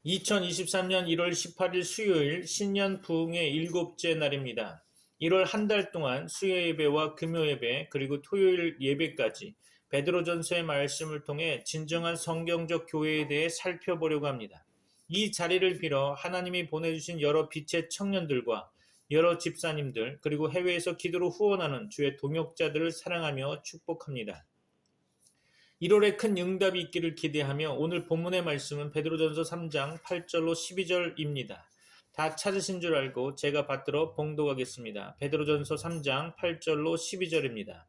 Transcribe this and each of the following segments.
2023년 1월 18일 수요일 신년 부흥의 일곱째 날입니다. 1월 한 달 동안 수요 예배와 금요 예배 그리고 토요일 예배까지 베드로전서의 말씀을 통해 진정한 성경적 교회에 대해 살펴보려고 합니다. 이 자리를 빌어 하나님이 보내주신 여러 빛의 청년들과 여러 집사님들 그리고 해외에서 기도로 후원하는 주의 동역자들을 사랑하며 축복합니다. 1월에 큰 응답이 있기를 기대하며 오늘 본문의 말씀은 베드로전서 3장 8절로 12절입니다. 다 찾으신 줄 알고 제가 받들어 봉독하겠습니다. 베드로전서 3장 8절로 12절입니다.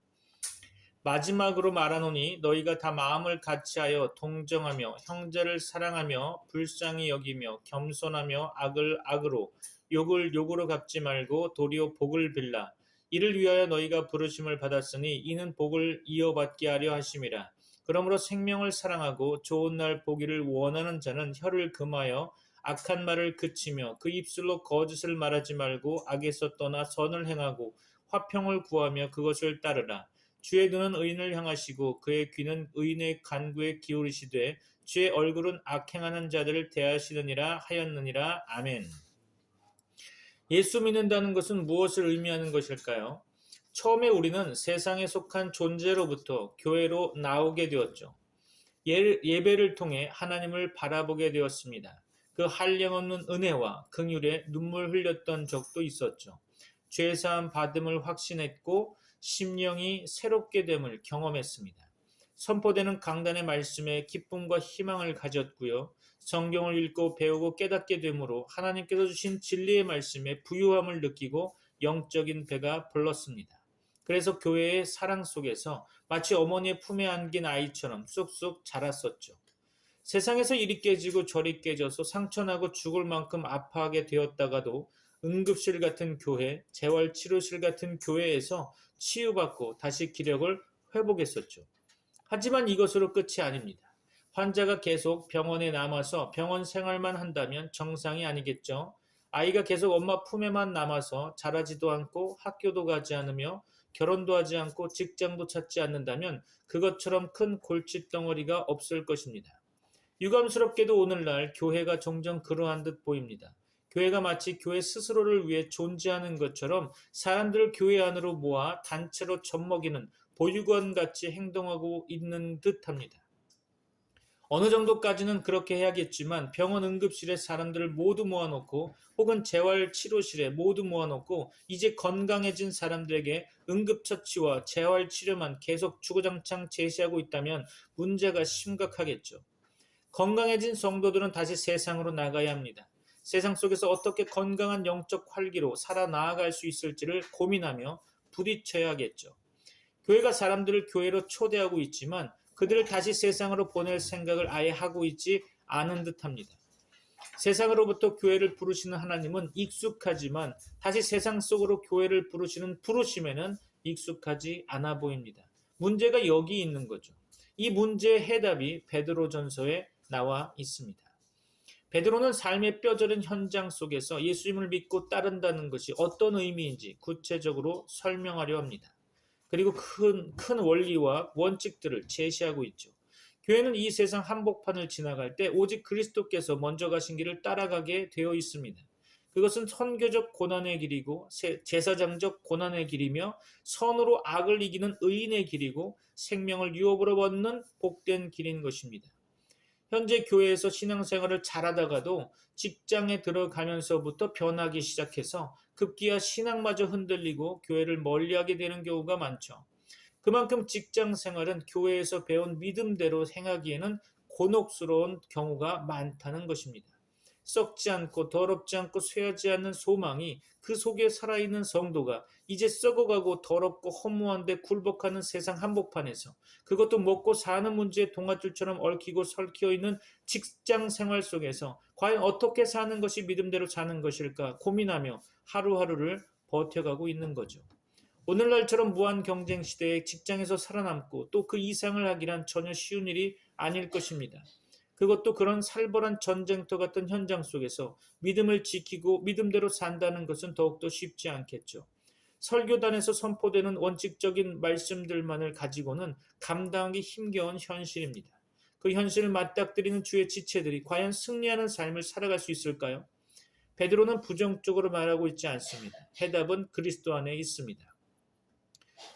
마지막으로 말하노니 너희가 다 마음을 같이하여 동정하며 형제를 사랑하며 불쌍히 여기며 겸손하며 악을 악으로 욕을 욕으로 갚지 말고 도리어 복을 빌라. 이를 위하여 너희가 부르심을 받았으니 이는 복을 이어받게 하려 하심이라. 그러므로 생명을 사랑하고 좋은 날 보기를 원하는 자는 혀를 금하여 악한 말을 그치며 그 입술로 거짓을 말하지 말고 악에서 떠나 선을 행하고 화평을 구하며 그것을 따르라. 주의 눈은 의인을 향하시고 그의 귀는 의인의 간구에 기울이시되 주의 얼굴은 악행하는 자들을 대하시느니라 하였느니라. 아멘. 예수 믿는다는 것은 무엇을 의미하는 것일까요? 처음에 우리는 세상에 속한 존재로부터 교회로 나오게 되었죠. 예배를 통해 하나님을 바라보게 되었습니다. 그 한량없는 은혜와 긍휼에 눈물 흘렸던 적도 있었죠. 죄사함 받음을 확신했고 심령이 새롭게 됨을 경험했습니다. 선포되는 강단의 말씀에 기쁨과 희망을 가졌고요. 성경을 읽고 배우고 깨닫게 되므로 하나님께서 주신 진리의 말씀에 부유함을 느끼고 영적인 배가 불렀습니다. 그래서 교회의 사랑 속에서 마치 어머니의 품에 안긴 아이처럼 쑥쑥 자랐었죠. 세상에서 이리 깨지고 저리 깨져서 상처나고 죽을 만큼 아파하게 되었다가도 응급실 같은 교회, 재활치료실 같은 교회에서 치유받고 다시 기력을 회복했었죠. 하지만 이것으로 끝이 아닙니다. 환자가 계속 병원에 남아서 병원 생활만 한다면 정상이 아니겠죠. 아이가 계속 엄마 품에만 남아서 자라지도 않고 학교도 가지 않으며 결혼도 하지 않고 직장도 찾지 않는다면 그것처럼 큰 골칫덩어리가 없을 것입니다. 유감스럽게도 오늘날 교회가 종종 그러한 듯 보입니다. 교회가 마치 교회 스스로를 위해 존재하는 것처럼 사람들을 교회 안으로 모아 단체로 젖먹이는 보육원같이 행동하고 있는 듯합니다. 어느 정도까지는 그렇게 해야겠지만 병원 응급실에 사람들을 모두 모아놓고 혹은 재활치료실에 모두 모아놓고 이제 건강해진 사람들에게 응급처치와 재활치료만 계속 주구장창 제시하고 있다면 문제가 심각하겠죠. 건강해진 성도들은 다시 세상으로 나가야 합니다. 세상 속에서 어떻게 건강한 영적 활기로 살아나아갈 수 있을지를 고민하며 부딪혀야겠죠. 교회가 사람들을 교회로 초대하고 있지만 그들을 다시 세상으로 보낼 생각을 아예 하고 있지 않은 듯합니다. 세상으로부터 교회를 부르시는 하나님은 익숙하지만 다시 세상 속으로 교회를 부르시는 부르심에는 익숙하지 않아 보입니다. 문제가 여기 있는 거죠. 이 문제의 해답이 베드로전서에 나와 있습니다. 베드로는 삶의 뼈저린 현장 속에서 예수님을 믿고 따른다는 것이 어떤 의미인지 구체적으로 설명하려 합니다. 그리고 큰 원리와 원칙들을 제시하고 있죠. 교회는 이 세상 한복판을 지나갈 때 오직 그리스도께서 먼저 가신 길을 따라가게 되어 있습니다. 그것은 선교적 고난의 길이고 제사장적 고난의 길이며 선으로 악을 이기는 의인의 길이고 생명을 유업으로 얻는 복된 길인 것입니다. 현재 교회에서 신앙생활을 잘하다가도 직장에 들어가면서부터 변하기 시작해서 급기야 신앙마저 흔들리고 교회를 멀리하게 되는 경우가 많죠. 그만큼 직장생활은 교회에서 배운 믿음대로 행하기에는 곤혹스러운 경우가 많다는 것입니다. 썩지 않고 더럽지 않고 쇠하지 않는 소망이 그 속에 살아있는 성도가 이제 썩어가고 더럽고 허무한데 굴복하는 세상 한복판에서 그것도 먹고 사는 문제에 동아줄처럼 얽히고 설키어 있는 직장 생활 속에서 과연 어떻게 사는 것이 믿음대로 사는 것일까 고민하며 하루하루를 버텨가고 있는 거죠. 오늘날처럼 무한 경쟁 시대에 직장에서 살아남고 또 그 이상을 하기란 전혀 쉬운 일이 아닐 것입니다. 그것도 그런 살벌한 전쟁터 같은 현장 속에서 믿음을 지키고 믿음대로 산다는 것은 더욱더 쉽지 않겠죠. 설교단에서 선포되는 원칙적인 말씀들만을 가지고는 감당하기 힘겨운 현실입니다. 그 현실을 맞닥뜨리는 주의 지체들이 과연 승리하는 삶을 살아갈 수 있을까요? 베드로는 부정적으로 말하고 있지 않습니다. 해답은 그리스도 안에 있습니다.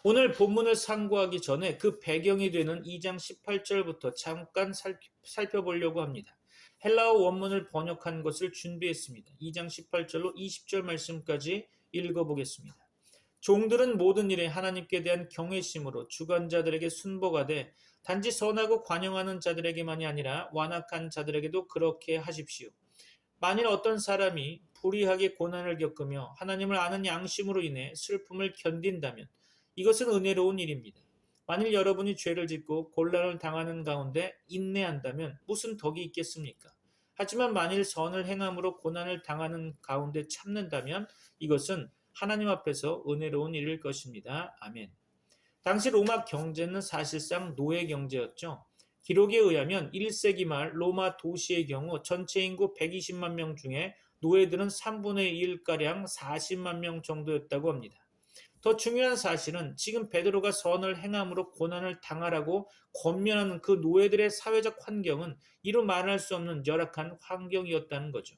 오늘 본문을 상고하기 전에 그 배경이 되는 2장 18절부터 잠깐 살펴보려고 합니다. 헬라어 원문을 번역한 것을 준비했습니다. 2장 18절로 20절 말씀까지 읽어보겠습니다. 종들은 모든 일에 하나님께 대한 경외심으로 주관자들에게 순복하되 단지 선하고 관용하는 자들에게만이 아니라 완악한 자들에게도 그렇게 하십시오. 만일 어떤 사람이 불의하게 고난을 겪으며 하나님을 아는 양심으로 인해 슬픔을 견딘다면 이것은 은혜로운 일입니다. 만일 여러분이 죄를 짓고 곤란을 당하는 가운데 인내한다면 무슨 덕이 있겠습니까? 하지만 만일 선을 행함으로 고난을 당하는 가운데 참는다면 이것은 하나님 앞에서 은혜로운 일일 것입니다. 아멘. 당시 로마 경제는 사실상 노예 경제였죠. 기록에 의하면 1세기 말 로마 도시의 경우 전체 인구 120만 명 중에 노예들은 3분의 1가량 40만 명 정도였다고 합니다. 더 중요한 사실은 지금 베드로가 선을 행함으로 고난을 당하라고 권면하는 그 노예들의 사회적 환경은 이루 말할 수 없는 열악한 환경이었다는 거죠.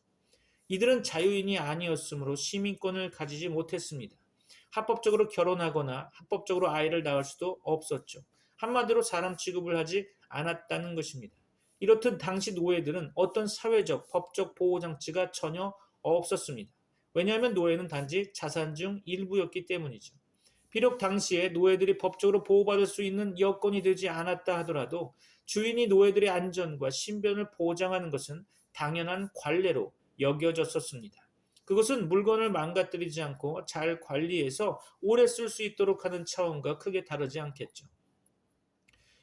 이들은 자유인이 아니었으므로 시민권을 가지지 못했습니다. 합법적으로 결혼하거나 합법적으로 아이를 낳을 수도 없었죠. 한마디로 사람 취급을 하지 않았다는 것입니다. 이렇듯 당시 노예들은 어떤 사회적, 법적 보호장치가 전혀 없었습니다. 왜냐하면 노예는 단지 자산 중 일부였기 때문이죠. 비록 당시에 노예들이 법적으로 보호받을 수 있는 여건이 되지 않았다 하더라도 주인이 노예들의 안전과 신변을 보장하는 것은 당연한 관례로 여겨졌었습니다. 그것은 물건을 망가뜨리지 않고 잘 관리해서 오래 쓸 수 있도록 하는 차원과 크게 다르지 않겠죠.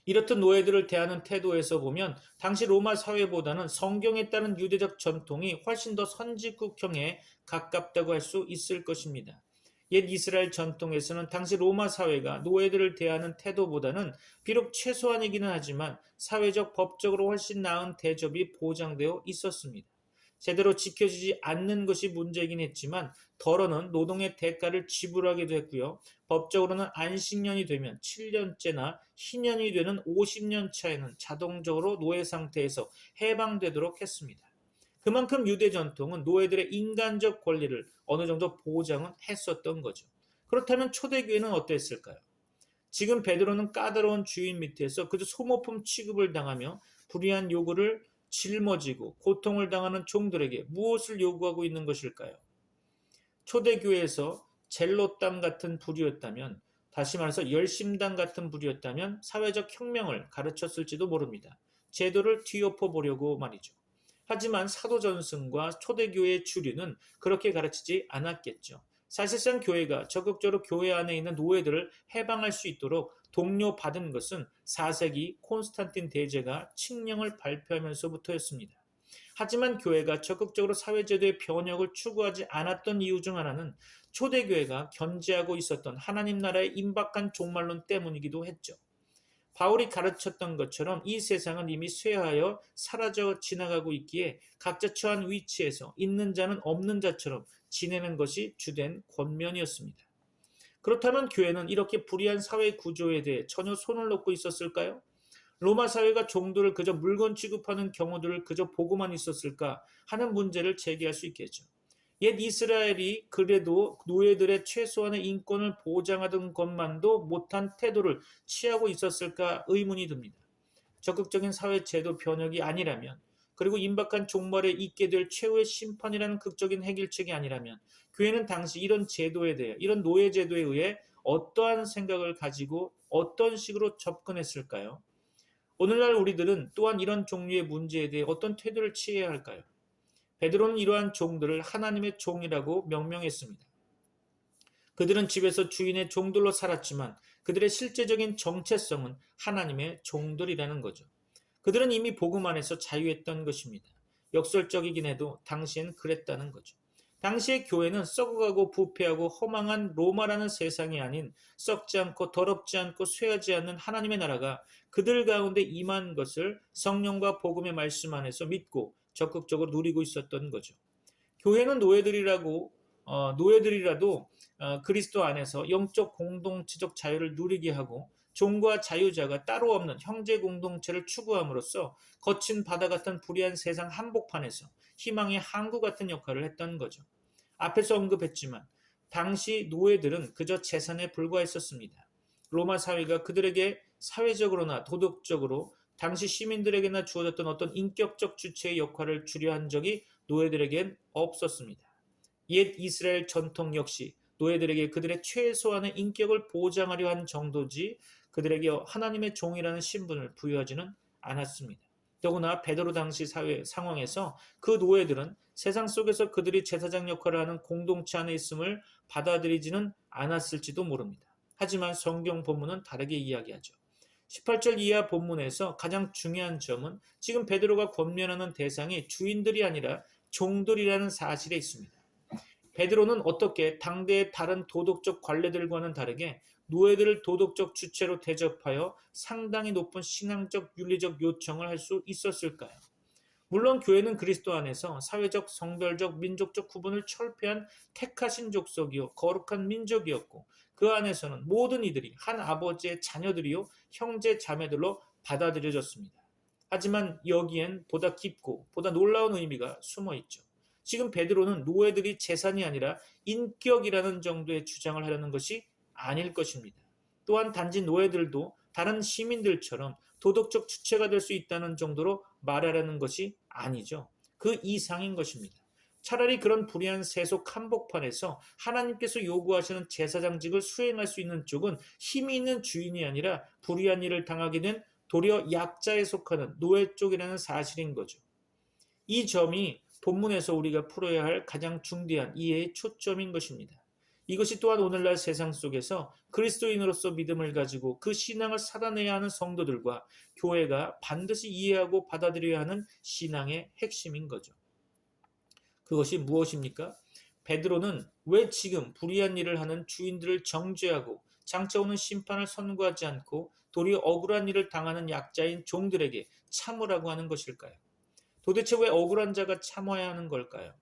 이렇듯 노예들을 대하는 태도에서 보면 당시 로마 사회보다는 성경에 따른 유대적 전통이 훨씬 더 선진국형에 가깝다고 할 수 있을 것입니다. 옛 이스라엘 전통에서는 당시 로마 사회가 노예들을 대하는 태도보다는 비록 최소한이기는 하지만 사회적 법적으로 훨씬 나은 대접이 보장되어 있었습니다. 제대로 지켜지지 않는 것이 문제이긴 했지만 덜어는 노동의 대가를 지불하기도 했고요. 법적으로는 안식년이 되면 7년째나 희년이 되는 50년 차에는 자동적으로 노예 상태에서 해방되도록 했습니다. 그만큼 유대 전통은 노예들의 인간적 권리를 어느 정도 보장은 했었던 거죠. 그렇다면 초대교회는 어땠을까요? 지금 베드로는 까다로운 주인 밑에서 그저 소모품 취급을 당하며 불의한 요구를 짊어지고 고통을 당하는 종들에게 무엇을 요구하고 있는 것일까요? 초대교회에서 젤로당 같은 부류였다면, 다시 말해서 열심당 같은 부류였다면 사회적 혁명을 가르쳤을지도 모릅니다. 제도를 뒤엎어 보려고 말이죠. 하지만 사도전승과 초대교회의 주류는 그렇게 가르치지 않았겠죠. 사실상 교회가 적극적으로 교회 안에 있는 노예들을 해방할 수 있도록 독려받은 것은 4세기 콘스탄틴 대제가 칙령을 발표하면서부터였습니다. 하지만 교회가 적극적으로 사회제도의 변혁을 추구하지 않았던 이유 중 하나는 초대교회가 견지하고 있었던 하나님 나라의 임박한 종말론 때문이기도 했죠. 바울이 가르쳤던 것처럼 이 세상은 이미 쇠하여 사라져 지나가고 있기에 각자 처한 위치에서 있는 자는 없는 자처럼 지내는 것이 주된 권면이었습니다. 그렇다면 교회는 이렇게 불의한 사회 구조에 대해 전혀 손을 놓고 있었을까요? 로마 사회가 종들을 그저 물건 취급하는 경우들을 그저 보고만 있었을까 하는 문제를 제기할 수 있겠죠. 옛 이스라엘이 그래도 노예들의 최소한의 인권을 보장하던 것만도 못한 태도를 취하고 있었을까 의문이 듭니다. 적극적인 사회 제도 변혁이 아니라면, 그리고 임박한 종말에 있게 될 최후의 심판이라는 극적인 해결책이 아니라면 교회는 당시 이런 제도에 대해, 이런 노예 제도에 의해 어떠한 생각을 가지고 어떤 식으로 접근했을까요? 오늘날 우리들은 또한 이런 종류의 문제에 대해 어떤 태도를 취해야 할까요? 베드로는 이러한 종들을 하나님의 종이라고 명명했습니다. 그들은 집에서 주인의 종들로 살았지만 그들의 실제적인 정체성은 하나님의 종들이라는 거죠. 그들은 이미 복음 안에서 자유했던 것입니다. 역설적이긴 해도 당시엔 그랬다는 거죠. 당시의 교회는 썩어가고 부패하고 허망한 로마라는 세상이 아닌 썩지 않고 더럽지 않고 쇠하지 않는 하나님의 나라가 그들 가운데 임한 것을 성령과 복음의 말씀 안에서 믿고 적극적으로 누리고 있었던 거죠. 교회는 노예들이라도 그리스도 안에서 영적 공동체적 자유를 누리게 하고 종과 자유자가 따로 없는 형제 공동체를 추구함으로써 거친 바다 같은 불의한 세상 한복판에서 희망의 항구 같은 역할을 했던 거죠. 앞에서 언급했지만 당시 노예들은 그저 재산에 불과했었습니다. 로마 사회가 그들에게 사회적으로나 도덕적으로 당시 시민들에게나 주어졌던 어떤 인격적 주체의 역할을 주려 한 적이 노예들에겐 없었습니다. 옛 이스라엘 전통 역시 노예들에게 그들의 최소한의 인격을 보장하려 한 정도지 그들에게 하나님의 종이라는 신분을 부여하지는 않았습니다. 더구나 베드로 당시 사회 상황에서 그 노예들은 세상 속에서 그들이 제사장 역할을 하는 공동체 안에 있음을 받아들이지는 않았을지도 모릅니다. 하지만 성경 본문은 다르게 이야기하죠. 18절 이하 본문에서 가장 중요한 점은 지금 베드로가 권면하는 대상이 주인들이 아니라 종들이라는 사실에 있습니다. 베드로는 어떻게 당대의 다른 도덕적 관례들과는 다르게 노예들을 도덕적 주체로 대접하여 상당히 높은 신앙적 윤리적 요청을 할 수 있었을까요? 물론 교회는 그리스도 안에서 사회적, 성별적, 민족적 구분을 철폐한 택하신 족속이요 거룩한 민족이었고 그 안에서는 모든 이들이 한 아버지의 자녀들이요 형제 자매들로 받아들여졌습니다. 하지만 여기엔 보다 깊고 보다 놀라운 의미가 숨어 있죠. 지금 베드로는 노예들이 재산이 아니라 인격이라는 정도의 주장을 하려는 것이 아닐 것입니다. 또한 단지 노예들도 다른 시민들처럼 도덕적 주체가 될 수 있다는 정도로 말하려는 것이 아니죠. 그 이상인 것입니다. 차라리 그런 불의한 세속 한복판에서 하나님께서 요구하시는 제사장직을 수행할 수 있는 쪽은 힘이 있는 주인이 아니라 불의한 일을 당하게 된 도리어 약자에 속하는 노예 쪽이라는 사실인 거죠. 이 점이 본문에서 우리가 풀어야 할 가장 중대한 이해의 초점인 것입니다. 이것이 또한 오늘날 세상 속에서 그리스도인으로서 믿음을 가지고 그 신앙을 살아내야 하는 성도들과 교회가 반드시 이해하고 받아들여야 하는 신앙의 핵심인 거죠. 그것이 무엇입니까? 베드로는 왜 지금 불의한 일을 하는 주인들을 정죄하고 장차 오는 심판을 선고하지 않고 도리어 억울한 일을 당하는 약자인 종들에게 참으라고 하는 것일까요? 도대체 왜 억울한 자가 참아야 하는 걸까요?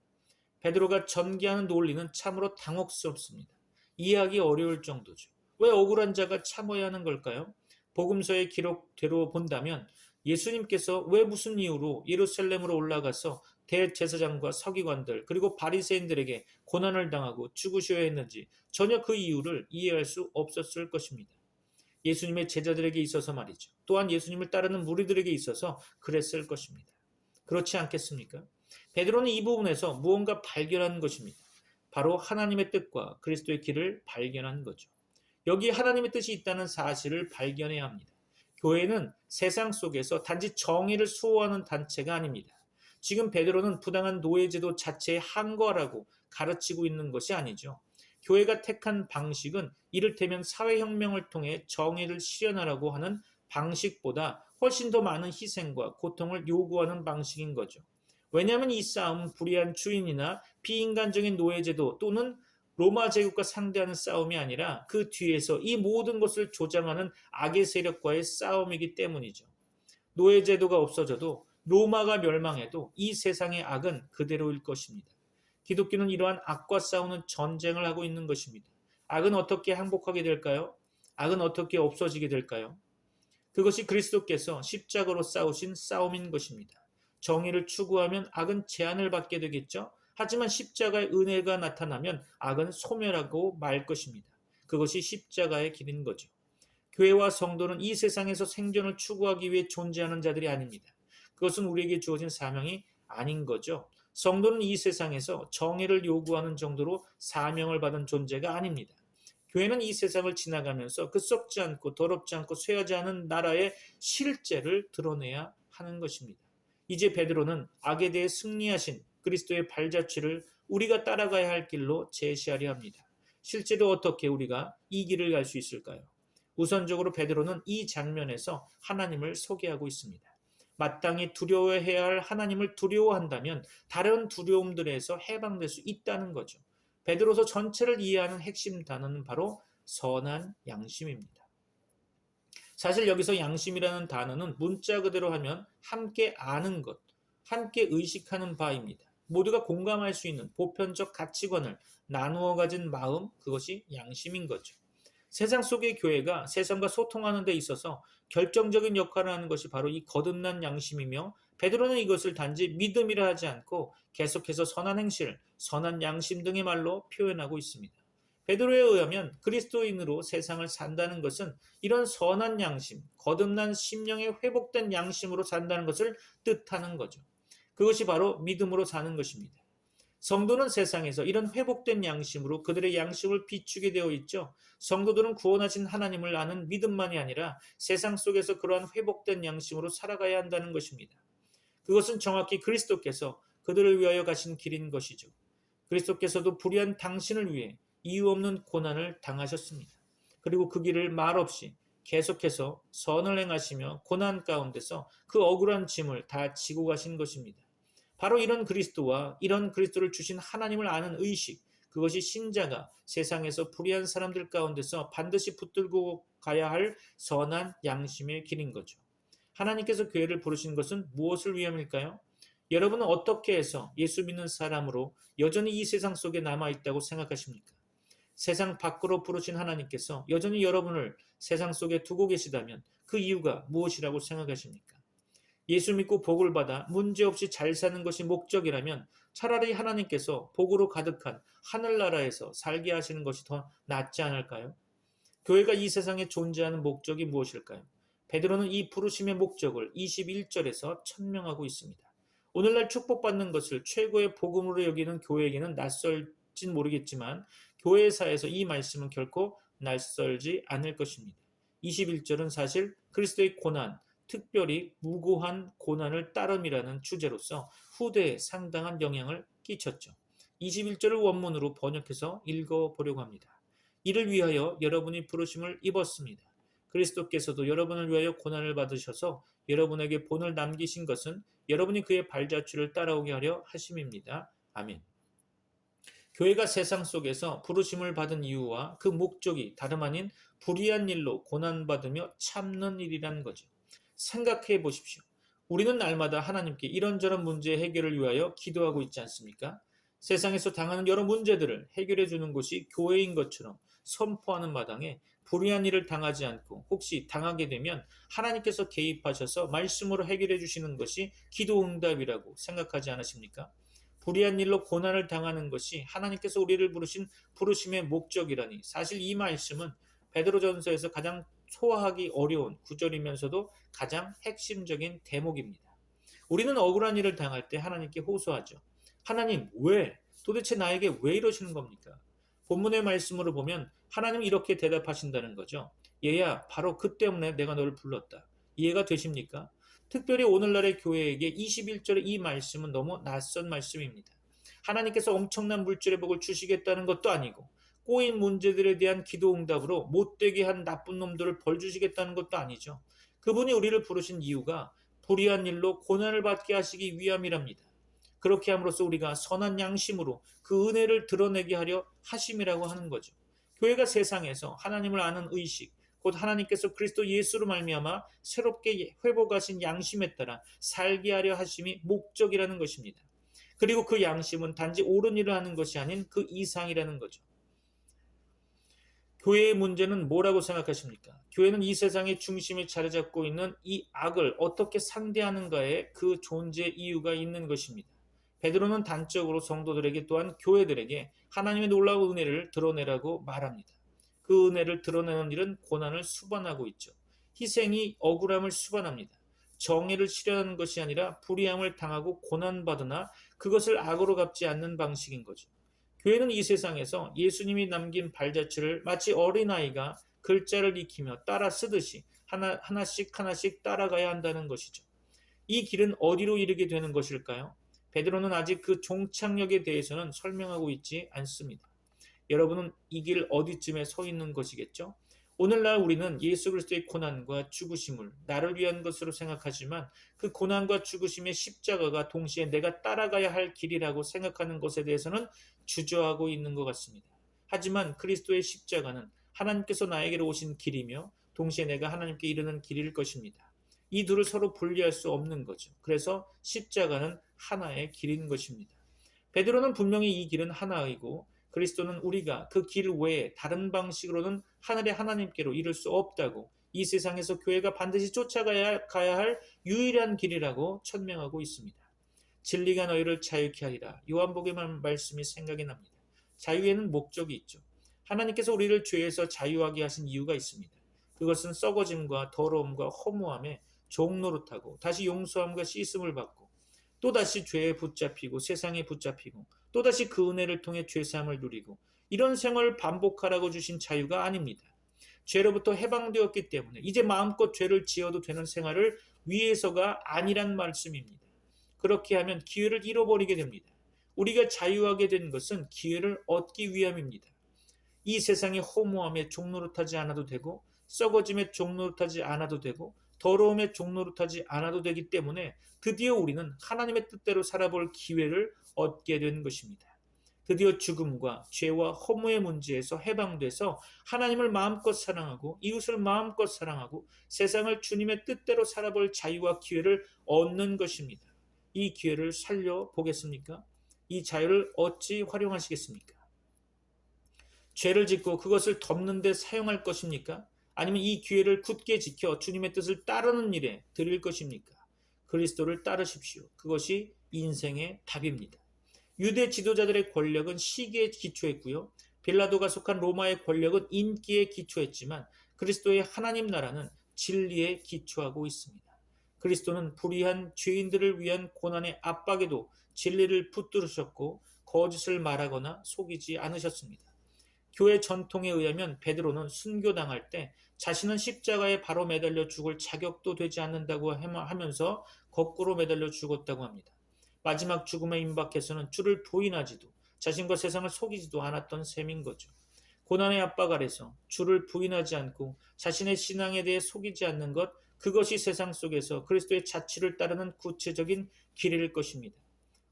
베드로가 전개하는 논리는 참으로 당혹스럽습니다. 이해하기 어려울 정도죠. 왜 억울한 자가 참아야 하는 걸까요? 복음서의 기록대로 본다면 예수님께서 왜 무슨 이유로 예루살렘으로 올라가서 대제사장과 서기관들 그리고 바리새인들에게 고난을 당하고 죽으셔야 했는지 전혀 그 이유를 이해할 수 없었을 것입니다. 예수님의 제자들에게 있어서 말이죠. 또한 예수님을 따르는 무리들에게 있어서 그랬을 것입니다. 그렇지 않겠습니까? 베드로는 이 부분에서 무언가 발견한 것입니다. 바로 하나님의 뜻과 그리스도의 길을 발견한 거죠. 여기에 하나님의 뜻이 있다는 사실을 발견해야 합니다. 교회는 세상 속에서 단지 정의를 수호하는 단체가 아닙니다. 지금 베드로는 부당한 노예제도 자체에 항거하라고 가르치고 있는 것이 아니죠. 교회가 택한 방식은 이를테면 사회혁명을 통해 정의를 실현하라고 하는 방식보다 훨씬 더 많은 희생과 고통을 요구하는 방식인 거죠. 왜냐하면 이 싸움은 불의한 주인이나 비인간적인 노예제도 또는 로마 제국과 상대하는 싸움이 아니라 그 뒤에서 이 모든 것을 조장하는 악의 세력과의 싸움이기 때문이죠. 노예제도가 없어져도 로마가 멸망해도 이 세상의 악은 그대로일 것입니다. 기독교는 이러한 악과 싸우는 전쟁을 하고 있는 것입니다. 악은 어떻게 항복하게 될까요? 악은 어떻게 없어지게 될까요? 그것이 그리스도께서 십자가로 싸우신 싸움인 것입니다. 정의를 추구하면 악은 제한을 받게 되겠죠. 하지만 십자가의 은혜가 나타나면 악은 소멸하고 말 것입니다. 그것이 십자가의 길인 거죠. 교회와 성도는 이 세상에서 생존을 추구하기 위해 존재하는 자들이 아닙니다. 그것은 우리에게 주어진 사명이 아닌 거죠. 성도는 이 세상에서 정의를 요구하는 정도로 사명을 받은 존재가 아닙니다. 교회는 이 세상을 지나가면서 그 썩지 않고 더럽지 않고 쇠하지 않은 나라의 실제를 드러내야 하는 것입니다. 이제 베드로는 악에 대해 승리하신 그리스도의 발자취를 우리가 따라가야 할 길로 제시하려 합니다. 실제로 어떻게 우리가 이 길을 갈 수 있을까요? 우선적으로 베드로는 이 장면에서 하나님을 소개하고 있습니다. 마땅히 두려워해야 할 하나님을 두려워한다면 다른 두려움들에서 해방될 수 있다는 거죠. 베드로서 전체를 이해하는 핵심 단어는 바로 선한 양심입니다. 사실 여기서 양심이라는 단어는 문자 그대로 하면 함께 아는 것, 함께 의식하는 바입니다. 모두가 공감할 수 있는 보편적 가치관을 나누어 가진 마음, 그것이 양심인 거죠. 세상 속의 교회가 세상과 소통하는 데 있어서 결정적인 역할을 하는 것이 바로 이 거듭난 양심이며, 베드로는 이것을 단지 믿음이라 하지 않고 계속해서 선한 행실, 선한 양심 등의 말로 표현하고 있습니다. 베드로에 의하면 그리스도인으로 세상을 산다는 것은 이런 선한 양심, 거듭난 심령의 회복된 양심으로 산다는 것을 뜻하는 거죠. 그것이 바로 믿음으로 사는 것입니다. 성도는 세상에서 이런 회복된 양심으로 그들의 양심을 비추게 되어 있죠. 성도들은 구원하신 하나님을 아는 믿음만이 아니라 세상 속에서 그러한 회복된 양심으로 살아가야 한다는 것입니다. 그것은 정확히 그리스도께서 그들을 위하여 가신 길인 것이죠. 그리스도께서도 불의한 당신을 위해 이유 없는 고난을 당하셨습니다. 그리고 그 길을 말없이 계속해서 선을 행하시며 고난 가운데서 그 억울한 짐을 다 지고 가신 것입니다. 바로 이런 그리스도와 이런 그리스도를 주신 하나님을 아는 의식, 그것이 신자가 세상에서 불의한 사람들 가운데서 반드시 붙들고 가야 할 선한 양심의 길인 거죠. 하나님께서 교회를 부르신 것은 무엇을 위함일까요? 여러분은 어떻게 해서 예수 믿는 사람으로 여전히 이 세상 속에 남아있다고 생각하십니까? 세상 밖으로 부르신 하나님께서 여전히 여러분을 세상 속에 두고 계시다면 그 이유가 무엇이라고 생각하십니까? 예수 믿고 복을 받아 문제없이 잘 사는 것이 목적이라면 차라리 하나님께서 복으로 가득한 하늘나라에서 살게 하시는 것이 더 낫지 않을까요? 교회가 이 세상에 존재하는 목적이 무엇일까요? 베드로는 이 부르심의 목적을 21절에서 천명하고 있습니다. 오늘날 축복받는 것을 최고의 복음으로 여기는 교회에게는 낯설진 모르겠지만 교회사에서 이 말씀은 결코 낯설지 않을 것입니다. 21절은 사실 그리스도의 고난, 특별히 무고한 고난을 따름이라는 주제로서 후대에 상당한 영향을 끼쳤죠. 21절을 원문으로 번역해서 읽어보려고 합니다. 이를 위하여 여러분이 부르심을 입었습니다. 그리스도께서도 여러분을 위하여 고난을 받으셔서 여러분에게 본을 남기신 것은 여러분이 그의 발자취를 따라오게 하려 하심입니다. 아멘. 교회가 세상 속에서 부르심을 받은 이유와 그 목적이 다름 아닌 불의한 일로 고난받으며 참는 일이라는 거죠. 생각해 보십시오. 우리는 날마다 하나님께 이런저런 문제 해결을 위하여 기도하고 있지 않습니까? 세상에서 당하는 여러 문제들을 해결해 주는 곳이 교회인 것처럼 선포하는 마당에 불의한 일을 당하지 않고 혹시 당하게 되면 하나님께서 개입하셔서 말씀으로 해결해 주시는 것이 기도응답이라고 생각하지 않으십니까? 불의한 일로 고난을 당하는 것이 하나님께서 우리를 부르신 부르심의 목적이라니, 사실 이 말씀은 베드로전서에서 가장 소화하기 어려운 구절이면서도 가장 핵심적인 대목입니다. 우리는 억울한 일을 당할 때 하나님께 호소하죠. 하나님, 왜? 도대체 나에게 왜 이러시는 겁니까? 본문의 말씀으로 보면 하나님이 이렇게 대답하신다는 거죠. 얘야, 바로 그 때문에 내가 너를 불렀다. 이해가 되십니까? 특별히 오늘날의 교회에게 21절의 이 말씀은 너무 낯선 말씀입니다. 하나님께서 엄청난 물질의 복을 주시겠다는 것도 아니고 꼬인 문제들에 대한 기도 응답으로 못되게 한 나쁜 놈들을 벌 주시겠다는 것도 아니죠. 그분이 우리를 부르신 이유가 불의한 일로 고난을 받게 하시기 위함이랍니다. 그렇게 함으로써 우리가 선한 양심으로 그 은혜를 드러내게 하려 하심이라고 하는 거죠. 교회가 세상에서 하나님을 아는 의식, 곧 하나님께서 그리스도 예수로 말미암아 새롭게 회복하신 양심에 따라 살게 하려 하심이 목적이라는 것입니다. 그리고 그 양심은 단지 옳은 일을 하는 것이 아닌 그 이상이라는 거죠. 교회의 문제는 뭐라고 생각하십니까? 교회는 이 세상의 중심에 자리 잡고 있는 이 악을 어떻게 상대하는가에 그 존재 이유가 있는 것입니다. 베드로는 단적으로 성도들에게 또한 교회들에게 하나님의 놀라운 은혜를 드러내라고 말합니다. 그 은혜를 드러내는 일은 고난을 수반하고 있죠. 희생이 억울함을 수반합니다. 정의를 실현하는 것이 아니라 불의함을 당하고 고난받으나 그것을 악으로 갚지 않는 방식인 거죠. 교회는 이 세상에서 예수님이 남긴 발자취를 마치 어린아이가 글자를 익히며 따라 쓰듯이 하나씩 따라가야 한다는 것이죠. 이 길은 어디로 이르게 되는 것일까요? 베드로는 아직 그 종착역에 대해서는 설명하고 있지 않습니다. 여러분은 이 길 어디쯤에 서 있는 것이겠죠? 오늘날 우리는 예수 그리스도의 고난과 죽으심을 나를 위한 것으로 생각하지만 그 고난과 죽으심의 십자가가 동시에 내가 따라가야 할 길이라고 생각하는 것에 대해서는 주저하고 있는 것 같습니다. 하지만 그리스도의 십자가는 하나님께서 나에게로 오신 길이며 동시에 내가 하나님께 이르는 길일 것입니다. 이 둘을 서로 분리할 수 없는 거죠. 그래서 십자가는 하나의 길인 것입니다. 베드로는 분명히 이 길은 하나이고 그리스도는 우리가 그 길 외에 다른 방식으로는 하늘의 하나님께로 이를 수 없다고, 이 세상에서 교회가 반드시 쫓아가야 할 유일한 길이라고 천명하고 있습니다. 진리가 너희를 자유케 하리라. 요한복음 말씀이 생각이 납니다. 자유에는 목적이 있죠. 하나님께서 우리를 죄에서 자유하게 하신 이유가 있습니다. 그것은 썩어짐과 더러움과 허무함에 종노릇하고 다시 용서함과 씻음을 받고 또다시 죄에 붙잡히고 세상에 붙잡히고 또다시 그 은혜를 통해 죄사함을 누리고 이런 생활을 반복하라고 주신 자유가 아닙니다. 죄로부터 해방되었기 때문에 이제 마음껏 죄를 지어도 되는 생활을 위해서가 아니란 말씀입니다. 그렇게 하면 기회를 잃어버리게 됩니다. 우리가 자유하게 된 것은 기회를 얻기 위함입니다. 이 세상의 허무함에 종노릇하지 않아도 되고 썩어짐에 종노릇하지 않아도 되고 더러움에 종노릇하지 않아도 되기 때문에 드디어 우리는 하나님의 뜻대로 살아볼 기회를 얻게 된 것입니다. 드디어 죽음과 죄와 허무의 문제에서 해방돼서 하나님을 마음껏 사랑하고 이웃을 마음껏 사랑하고 세상을 주님의 뜻대로 살아볼 자유와 기회를 얻는 것입니다. 이 기회를 살려보겠습니까? 이 자유를 어찌 활용하시겠습니까? 죄를 짓고 그것을 덮는 데 사용할 것입니까? 아니면 이 기회를 굳게 지켜 주님의 뜻을 따르는 일에 드릴 것입니까? 그리스도를 따르십시오. 그것이 인생의 답입니다. 유대 지도자들의 권력은 시기에 기초했고요. 빌라도가 속한 로마의 권력은 인기에 기초했지만 그리스도의 하나님 나라는 진리에 기초하고 있습니다. 그리스도는 불의한 죄인들을 위한 고난의 압박에도 진리를 붙들으셨고 거짓을 말하거나 속이지 않으셨습니다. 교회 전통에 의하면 베드로는 순교당할 때 자신은 십자가에 바로 매달려 죽을 자격도 되지 않는다고 하면서 거꾸로 매달려 죽었다고 합니다. 마지막 죽음에 임박해서는 주를 부인하지도 자신과 세상을 속이지도 않았던 셈인 거죠. 고난의 압박 아래서 주를 부인하지 않고 자신의 신앙에 대해 속이지 않는 것, 그것이 세상 속에서 그리스도의 자치를 따르는 구체적인 길일 것입니다.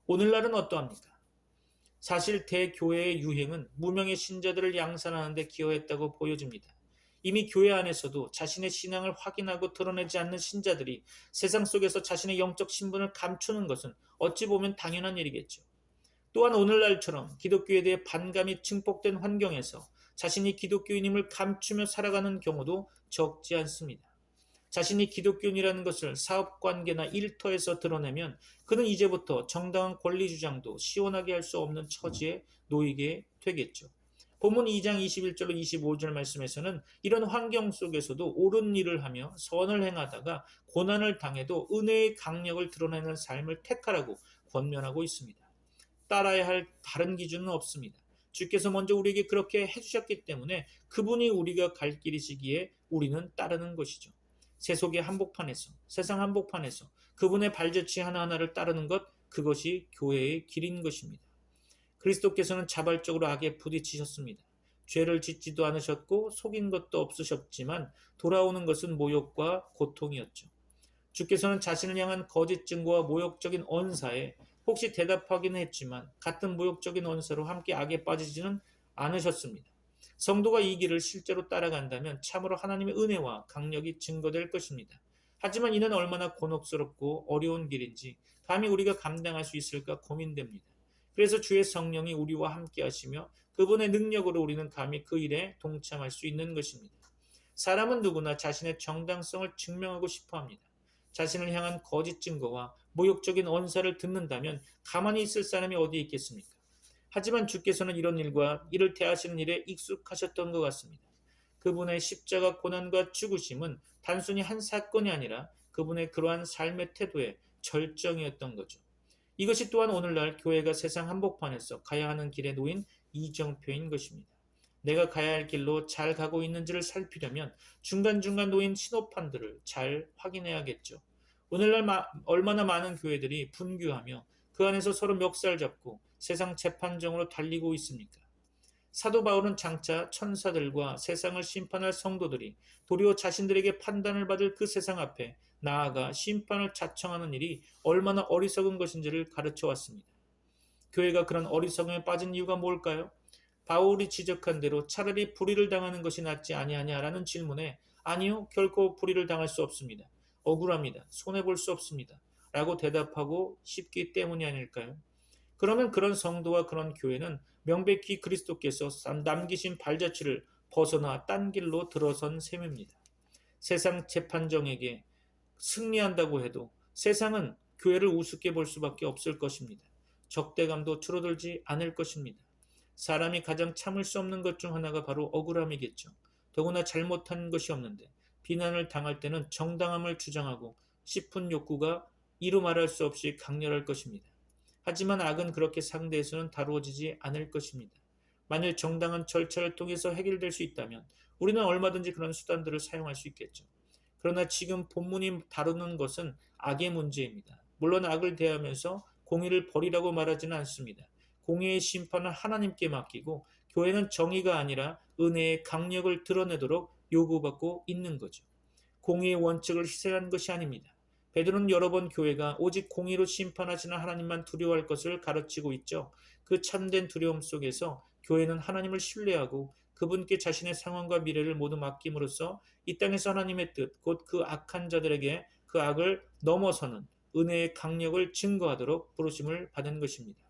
오늘날은 어떠합니까? 사실 대교회의 유행은 무명의 신자들을 양산하는 데 기여했다고 보여집니다. 이미 교회 안에서도 자신의 신앙을 확인하고 드러내지 않는 신자들이 세상 속에서 자신의 영적 신분을 감추는 것은 어찌 보면 당연한 일이겠죠. 또한 오늘날처럼 기독교에 대해 반감이 증폭된 환경에서 자신이 기독교인임을 감추며 살아가는 경우도 적지 않습니다. 자신이 기독교인이라는 것을 사업관계나 일터에서 드러내면 그는 이제부터 정당한 권리 주장도 시원하게 할 수 없는 처지에 놓이게 되겠죠. 본문 2장 21절로 25절 말씀에서는 이런 환경 속에서도 옳은 일을 하며 선을 행하다가 고난을 당해도 은혜의 강력을 드러내는 삶을 택하라고 권면하고 있습니다. 따라야 할 다른 기준은 없습니다. 주께서 먼저 우리에게 그렇게 해주셨기 때문에 그분이 우리가 갈 길이시기에 우리는 따르는 것이죠. 세속의 한복판에서, 세상 한복판에서 그분의 발자취 하나하나를 따르는 것, 그것이 교회의 길인 것입니다. 그리스도께서는 자발적으로 악에 부딪히셨습니다. 죄를 짓지도 않으셨고 속인 것도 없으셨지만 돌아오는 것은 모욕과 고통이었죠. 주께서는 자신을 향한 거짓 증거와 모욕적인 언사에 혹시 대답하기는 했지만 같은 모욕적인 언사로 함께 악에 빠지지는 않으셨습니다. 성도가 이 길을 실제로 따라간다면 참으로 하나님의 은혜와 강력이 증거될 것입니다. 하지만 이는 얼마나 곤혹스럽고 어려운 길인지 감히 우리가 감당할 수 있을까 고민됩니다. 그래서 주의 성령이 우리와 함께 하시며 그분의 능력으로 우리는 감히 그 일에 동참할 수 있는 것입니다. 사람은 누구나 자신의 정당성을 증명하고 싶어 합니다. 자신을 향한 거짓 증거와 모욕적인 언사를 듣는다면 가만히 있을 사람이 어디 있겠습니까? 하지만 주께서는 이런 일과 이를 대하시는 일에 익숙하셨던 것 같습니다. 그분의 십자가 고난과 죽으심은 단순히 한 사건이 아니라 그분의 그러한 삶의 태도의 절정이었던 거죠. 이것이 또한 오늘날 교회가 세상 한복판에서 가야 하는 길에 놓인 이정표인 것입니다. 내가 가야 할 길로 잘 가고 있는지를 살피려면 중간중간 놓인 신호판들을 잘 확인해야겠죠. 오늘날 얼마나 많은 교회들이 분규하며 그 안에서 서로 멱살 잡고 세상 재판정으로 달리고 있습니까? 사도 바울은 장차 천사들과 세상을 심판할 성도들이 도리어 자신들에게 판단을 받을 그 세상 앞에 나아가 심판을 자청하는 일이 얼마나 어리석은 것인지를 가르쳐 왔습니다. 교회가 그런 어리석음에 빠진 이유가 뭘까요? 바울이 지적한 대로 차라리 불의를 당하는 것이 낫지 아니하냐라는 질문에 아니요, 결코 불의를 당할 수 없습니다. 억울합니다. 손해볼 수 없습니다. 라고 대답하고 싶기 때문이 아닐까요? 그러면 그런 성도와 그런 교회는 명백히 그리스도께서 남기신 발자취를 벗어나 딴 길로 들어선 셈입니다. 세상 재판정에게 승리한다고 해도 세상은 교회를 우습게 볼 수밖에 없을 것입니다. 적대감도 줄어들지 않을 것입니다. 사람이 가장 참을 수 없는 것 중 하나가 바로 억울함이겠죠. 더구나 잘못한 것이 없는데 비난을 당할 때는 정당함을 주장하고 싶은 욕구가 이루 말할 수 없이 강렬할 것입니다. 하지만 악은 그렇게 상대에서는 다루어지지 않을 것입니다. 만일 정당한 절차를 통해서 해결될 수 있다면 우리는 얼마든지 그런 수단들을 사용할 수 있겠죠. 그러나 지금 본문이 다루는 것은 악의 문제입니다. 물론 악을 대하면서 공의를 버리라고 말하지는 않습니다. 공의의 심판은 하나님께 맡기고 교회는 정의가 아니라 은혜의 강력을 드러내도록 요구받고 있는 거죠. 공의의 원칙을 희생한 것이 아닙니다. 베드로는 여러 번 교회가 오직 공의로 심판하시는 하나님만 두려워할 것을 가르치고 있죠. 그 참된 두려움 속에서 교회는 하나님을 신뢰하고 그분께 자신의 상황과 미래를 모두 맡김으로써 이 땅에서 하나님의 뜻, 곧 그 악한 자들에게 그 악을 넘어서는 은혜의 강력을 증거하도록 부르심을 받은 것입니다.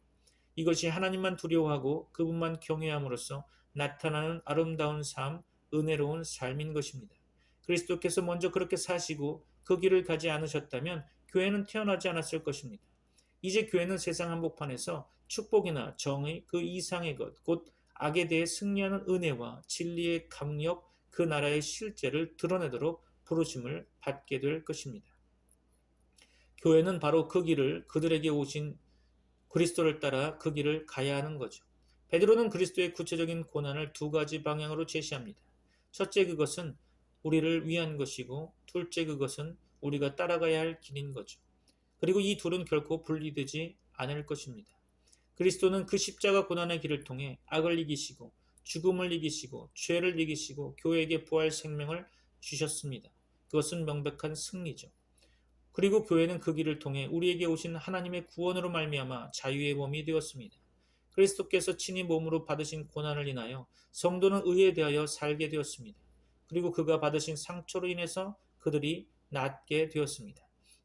이것이 하나님만 두려워하고 그분만 경외함으로써 나타나는 아름다운 삶, 은혜로운 삶인 것입니다. 그리스도께서 먼저 그렇게 사시고 그 길을 가지 않으셨다면 교회는 태어나지 않았을 것입니다. 이제 교회는 세상 한복판에서 축복이나 정의 그 이상의 것, 곧 악에 대해 승리하는 은혜와 진리의 강력, 그 나라의 실제를 드러내도록 부르심을 받게 될 것입니다. 교회는 바로 그 길을 그들에게 오신 그리스도를 따라 그 길을 가야 하는 거죠. 베드로는 그리스도의 구체적인 고난을 두 가지 방향으로 제시합니다. 첫째, 그것은 우리를 위한 것이고 둘째, 그것은 우리가 따라가야 할 길인 거죠. 그리고 이 둘은 결코 분리되지 않을 것입니다. 그리스도는 그 십자가 고난의 길을 통해 악을 이기시고 죽음을 이기시고 죄를 이기시고 교회에게 부활 생명을 주셨습니다. 그것은 명백한 승리죠. 그리고 교회는 그 길을 통해 우리에게 오신 하나님의 구원으로 말미암아 자유의 몸이 되었습니다. 그리스도께서 친히 몸으로 받으신 고난을 인하여 성도는 의에 대하여 살게 되었습니다. 그리고 그가 받으신 상처로 인해서 그들이 낫게 되었습니다.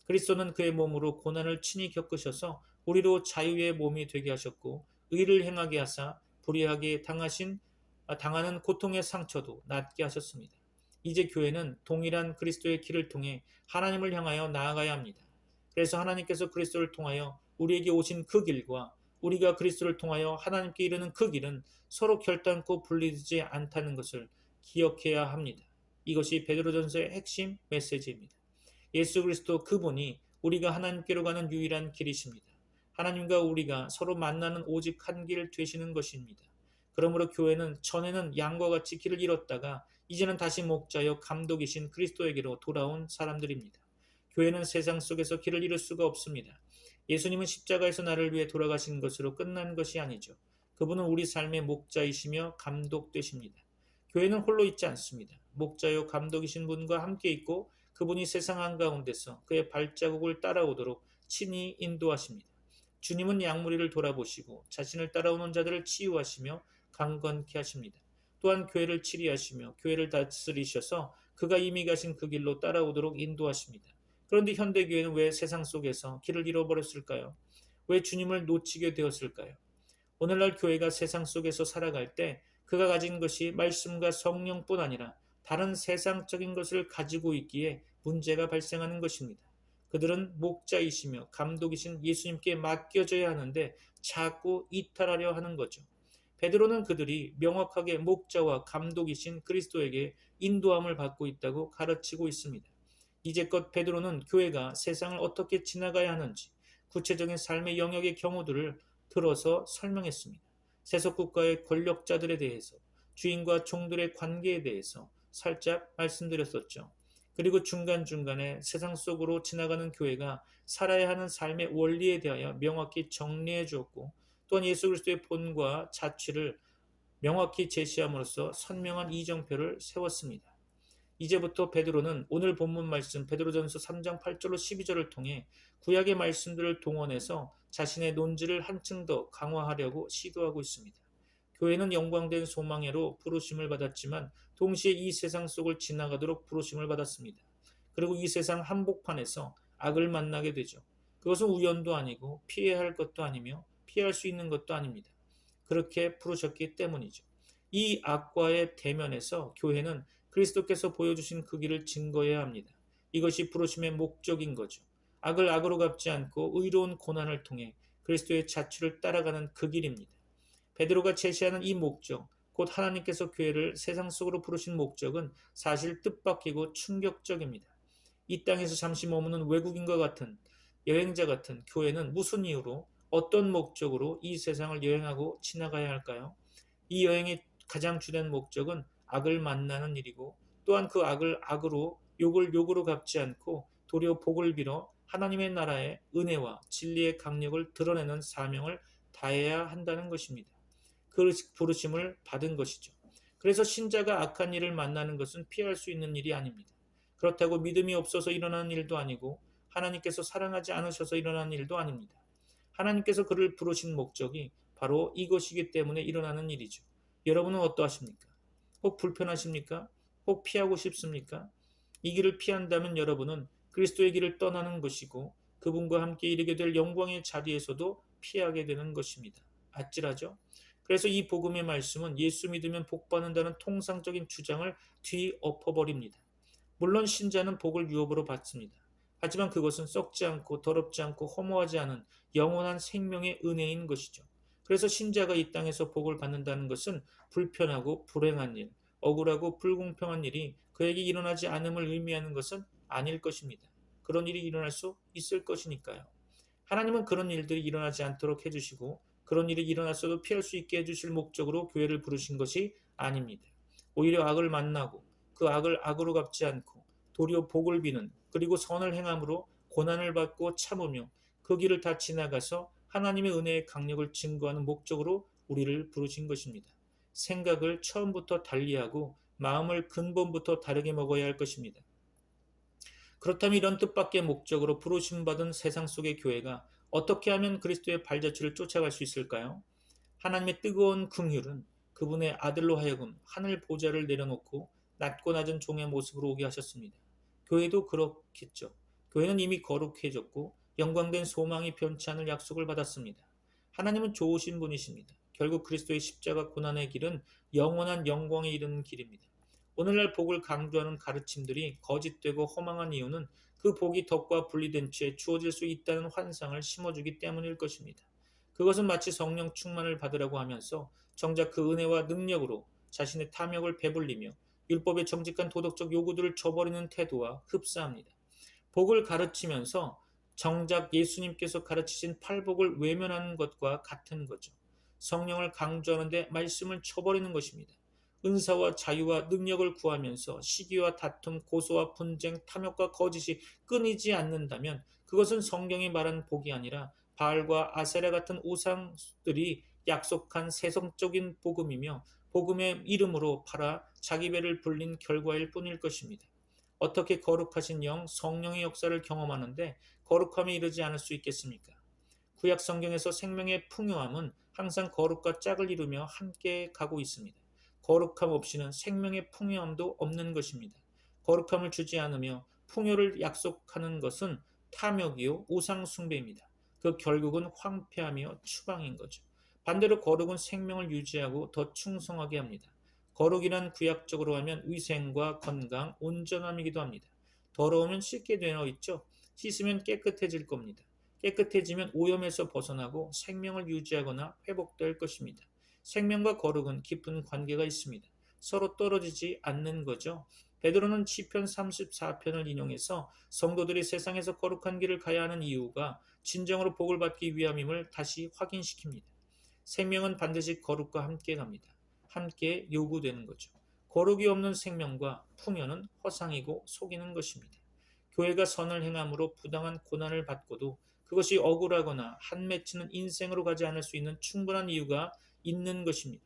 그리스도는 그의 몸으로 고난을 친히 겪으셔서 우리로 자유의 몸이 되게 하셨고 의를 행하게 하사 불의하게 당하는 고통의 상처도 낫게 하셨습니다. 이제 교회는 동일한 그리스도의 길을 통해 하나님을 향하여 나아가야 합니다. 그래서 하나님께서 그리스도를 통하여 우리에게 오신 그 길과 우리가 그리스도를 통하여 하나님께 이르는 그 길은 서로 결단코 분리되지 않다는 것을 기억해야 합니다. 이것이 베드로전서의 핵심 메시지입니다. 예수 그리스도 그분이 우리가 하나님께로 가는 유일한 길이십니다. 하나님과 우리가 서로 만나는 오직 한 길 되시는 것입니다. 그러므로 교회는 전에는 양과 같이 길을 잃었다가 이제는 다시 목자여 감독이신 그리스도에게로 돌아온 사람들입니다. 교회는 세상 속에서 길을 잃을 수가 없습니다. 예수님은 십자가에서 나를 위해 돌아가신 것으로 끝난 것이 아니죠. 그분은 우리 삶의 목자이시며 감독되십니다. 교회는 홀로 있지 않습니다. 목자요 감독이신 분과 함께 있고 그분이 세상 한가운데서 그의 발자국을 따라오도록 친히 인도하십니다. 주님은 양무리를 돌아보시고 자신을 따라오는 자들을 치유하시며 강건케 하십니다. 또한 교회를 치리하시며 교회를 다스리셔서 그가 이미 가신 그 길로 따라오도록 인도하십니다. 그런데 현대교회는 왜 세상 속에서 길을 잃어버렸을까요? 왜 주님을 놓치게 되었을까요? 오늘날 교회가 세상 속에서 살아갈 때 그가 가진 것이 말씀과 성령뿐 아니라 다른 세상적인 것을 가지고 있기에 문제가 발생하는 것입니다. 그들은 목자이시며 감독이신 예수님께 맡겨져야 하는데 자꾸 이탈하려 하는 거죠. 베드로는 그들이 명확하게 목자와 감독이신 그리스도에게 인도함을 받고 있다고 가르치고 있습니다. 이제껏 베드로는 교회가 세상을 어떻게 지나가야 하는지 구체적인 삶의 영역의 경우들을 들어서 설명했습니다. 세속국가의 권력자들에 대해서, 주인과 종들의 관계에 대해서 살짝 말씀드렸었죠. 그리고 중간중간에 세상 속으로 지나가는 교회가 살아야 하는 삶의 원리에 대하여 명확히 정리해 주었고 또한 예수 그리스도의 본과 자취를 명확히 제시함으로써 선명한 이정표를 세웠습니다. 이제부터 베드로는 오늘 본문 말씀 베드로전서 3장 8절로 12절을 통해 구약의 말씀들을 동원해서 자신의 논지를 한층 더 강화하려고 시도하고 있습니다. 교회는 영광된 소망회로 부르심을 받았지만 동시에 이 세상 속을 지나가도록 부르심을 받았습니다. 그리고 이 세상 한복판에서 악을 만나게 되죠. 그것은 우연도 아니고 피해야 할 것도 아니며 피할 수 있는 것도 아닙니다. 그렇게 부르셨기 때문이죠. 이 악과의 대면에서 교회는 그리스도께서 보여주신 그 길을 증거해야 합니다. 이것이 부르심의 목적인 거죠. 악을 악으로 갚지 않고 의로운 고난을 통해 그리스도의 자취를 따라가는 그 길입니다. 베드로가 제시하는 이 목적, 곧 하나님께서 교회를 세상 속으로 부르신 목적은 사실 뜻밖이고 충격적입니다. 이 땅에서 잠시 머무는 외국인과 같은 여행자 같은 교회는 무슨 이유로 어떤 목적으로 이 세상을 여행하고 지나가야 할까요? 이 여행의 가장 주된 목적은 악을 만나는 일이고 또한 그 악을 악으로 욕을 욕으로 갚지 않고 도리어 복을 빌어 하나님의 나라의 은혜와 진리의 강력을 드러내는 사명을 다해야 한다는 것입니다. 그 부르심을 받은 것이죠. 그래서 신자가 악한 일을 만나는 것은 피할 수 있는 일이 아닙니다. 그렇다고 믿음이 없어서 일어나는 일도 아니고 하나님께서 사랑하지 않으셔서 일어나는 일도 아닙니다. 하나님께서 그를 부르신 목적이 바로 이것이기 때문에 일어나는 일이죠. 여러분은 어떠하십니까? 혹 불편하십니까? 혹 피하고 싶습니까? 이 길을 피한다면 여러분은 그리스도의 길을 떠나는 것이고 그분과 함께 이르게 될 영광의 자리에서도 피하게 되는 것입니다. 아찔하죠? 그래서 이 복음의 말씀은 예수 믿으면 복 받는다는 통상적인 주장을 뒤엎어버립니다. 물론 신자는 복을 유업으로 받습니다. 하지만 그것은 썩지 않고 더럽지 않고 허무하지 않은 영원한 생명의 은혜인 것이죠. 그래서 신자가 이 땅에서 복을 받는다는 것은 불편하고 불행한 일, 억울하고 불공평한 일이 그에게 일어나지 않음을 의미하는 것은 아닐 것입니다. 그런 일이 일어날 수 있을 것이니까요. 하나님은 그런 일들이 일어나지 않도록 해주시고 그런 일이 일어났어도 피할 수 있게 해주실 목적으로 교회를 부르신 것이 아닙니다. 오히려 악을 만나고 그 악을 악으로 갚지 않고 도리어 복을 비는 그리고 선을 행함으로 고난을 받고 참으며 그 길을 다 지나가서 하나님의 은혜의 강력을 증거하는 목적으로 우리를 부르신 것입니다. 생각을 처음부터 달리하고 마음을 근본부터 다르게 먹어야 할 것입니다. 그렇다면 이런 뜻밖의 목적으로 부르심받은 세상 속의 교회가 어떻게 하면 그리스도의 발자취를 쫓아갈 수 있을까요? 하나님의 뜨거운 긍휼은 그분의 아들로 하여금 하늘 보좌를 내려놓고 낮고 낮은 종의 모습으로 오게 하셨습니다. 교회도 그렇겠죠. 교회는 이미 거룩해졌고 영광된 소망이 변치 않을 약속을 받았습니다. 하나님은 좋으신 분이십니다. 결국 그리스도의 십자가 고난의 길은 영원한 영광에 이르는 길입니다. 오늘날 복을 강조하는 가르침들이 거짓되고 허망한 이유는 그 복이 덕과 분리된 채 주어질 수 있다는 환상을 심어주기 때문일 것입니다. 그것은 마치 성령 충만을 받으라고 하면서 정작 그 은혜와 능력으로 자신의 탐욕을 배불리며 율법의 정직한 도덕적 요구들을 저버리는 태도와 흡사합니다. 복을 가르치면서 정작 예수님께서 가르치신 팔복을 외면하는 것과 같은 거죠. 성령을 강조하는데 말씀을 쳐버리는 것입니다. 은사와 자유와 능력을 구하면서 시기와 다툼, 고소와 분쟁, 탐욕과 거짓이 끊이지 않는다면 그것은 성경이 말한 복이 아니라 바알과 아세라 같은 우상들이 약속한 세속적인 복음이며 복음의 이름으로 팔아 자기 배를 불린 결과일 뿐일 것입니다. 어떻게 거룩하신 영, 성령의 역사를 경험하는데 거룩함에 이르지 않을 수 있겠습니까? 구약 성경에서 생명의 풍요함은 항상 거룩과 짝을 이루며 함께 가고 있습니다. 거룩함 없이는 생명의 풍요함도 없는 것입니다. 거룩함을 주지 않으며 풍요를 약속하는 것은 탐욕이요 우상 숭배입니다. 그 결국은 황폐하며 추방인 거죠. 반대로 거룩은 생명을 유지하고 더 충성하게 합니다. 거룩이란 구약적으로 하면 위생과 건강, 온전함이기도 합니다. 더러우면 씻게 되어 있죠. 씻으면 깨끗해질 겁니다. 깨끗해지면 오염에서 벗어나고 생명을 유지하거나 회복될 것입니다. 생명과 거룩은 깊은 관계가 있습니다. 서로 떨어지지 않는 거죠. 베드로는 시편 34편을 인용해서 성도들이 세상에서 거룩한 길을 가야 하는 이유가 진정으로 복을 받기 위함임을 다시 확인시킵니다. 생명은 반드시 거룩과 함께 갑니다. 함께 요구되는 거죠. 거룩이 없는 생명과 풍요는 허상이고 속이는 것입니다. 교회가 선을 행함으로 부당한 고난을 받고도 그것이 억울하거나 한 맺히는 인생으로 가지 않을 수 있는 충분한 이유가 있는 것입니다.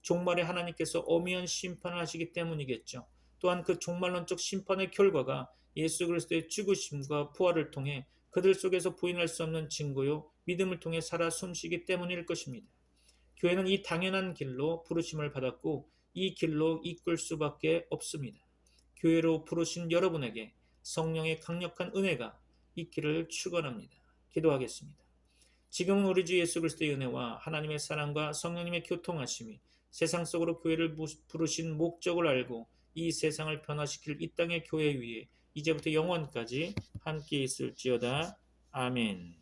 종말에 하나님께서 엄연한 심판을 하시기 때문이겠죠. 또한 그 종말론적 심판의 결과가 예수 그리스도의 죽으심과 부활을 통해 그들 속에서 부인할 수 없는 증거요 믿음을 통해 살아 숨쉬기 때문일 것입니다. 교회는 이 당연한 길로 부르심을 받았고 이 길로 이끌 수밖에 없습니다. 교회로 부르신 여러분에게 성령의 강력한 은혜가 있기를 축원합니다. 기도하겠습니다. 지금은 우리 주 예수 그리스도의 은혜와 하나님의 사랑과 성령님의 교통하심이 세상 속으로 교회를 부르신 목적을 알고 이 세상을 변화시킬 이 땅의 교회 위에 이제부터 영원까지 함께 있을지어다. 아멘.